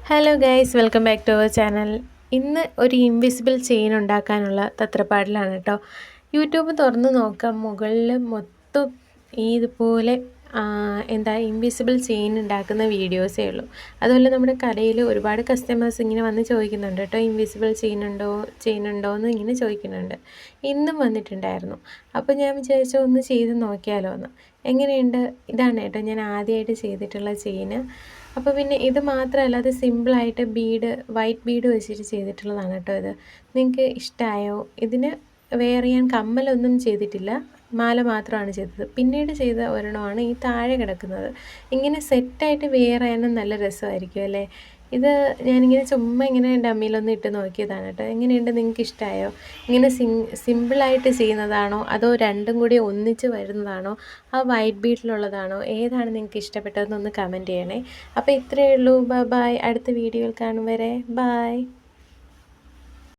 Hello guys, welcome back to our channel. ഇന്ന് ഒരു invisible chain ഉണ്ടാക്കാനുള്ള തത്രപ്പാടിലാണ് കേട്ടോ. യൂട്യൂബ് തുറന്ന് നോക്കാം, മുകളിൽ മൊത്തം ഇതുപോലെ ഇൻവിസിബിൾ ചെയിൻ ഉണ്ടാക്കുന്ന വീഡിയോസേ ഉള്ളൂ. അതുപോലെ നമ്മുടെ കടയിൽ ഒരുപാട് കസ്റ്റമേഴ്സ് ഇങ്ങനെ വന്ന് ചോദിക്കുന്നുണ്ട് കേട്ടോ, ഇൻവിസിബിൾ ചെയിൻ ഉണ്ടോ എന്ന് ഇങ്ങനെ ചോദിക്കുന്നുണ്ട്. ഇന്നും വന്നിട്ടുണ്ടായിരുന്നു. അപ്പോൾ ഞാൻ വിചാരിച്ചു ഒന്ന് ചെയ്ത് നോക്കിയാലോ എന്ന്. എങ്ങനെയുണ്ട്? ഇതാണ് കേട്ടോ ഞാൻ ആദ്യമായിട്ട് ചെയ്തിട്ടുള്ള ചെയിന്. അപ്പോൾ പിന്നെ ഇത് മാത്രമല്ല, അത് സിമ്പിളായിട്ട് വൈറ്റ് ബീഡ് വെച്ചിട്ട് ചെയ്തിട്ടുള്ളതാണ് കേട്ടോ ഇത്. നിങ്ങൾക്ക് ഇഷ്ടമായോ? ഇതിന് വേറെ ഞാൻ കമ്മലൊന്നും ചെയ്തിട്ടില്ല, മാല മാത്രമാണ് ചെയ്തത്. പിന്നീട് ചെയ്ത ഒരെണ്ണമാണ് ഈ താഴെ കിടക്കുന്നത്. ഇങ്ങനെ സെറ്റായിട്ട് വേറെ നല്ല രസമായിരിക്കും അല്ലേ? ഇത് ഞാനിങ്ങനെ ചുമ്മാ ഇങ്ങനെ ഡമ്മിയിലൊന്ന് ഇട്ട് നോക്കിയതാണ് കേട്ടോ. എങ്ങനെയുണ്ട്? നിങ്ങൾക്ക് ഇഷ്ടമായോ? ഇങ്ങനെ സിമ്പിളായിട്ട് ചെയ്യുന്നതാണോ അതോ രണ്ടും കൂടി ഒന്നിച്ച് വരുന്നതാണോ, ആ വൈറ്റ് ബീഡിലുള്ളതാണോ, ഏതാണ് നിങ്ങൾക്ക് ഇഷ്ടപ്പെട്ടതെന്നൊന്ന് കമൻറ്റ് ചെയ്യണേ. അപ്പോൾ ഇത്രയേ ഉള്ളൂ. ബൈ. അടുത്ത വീഡിയോയിൽ കാണും വരെ ബൈ.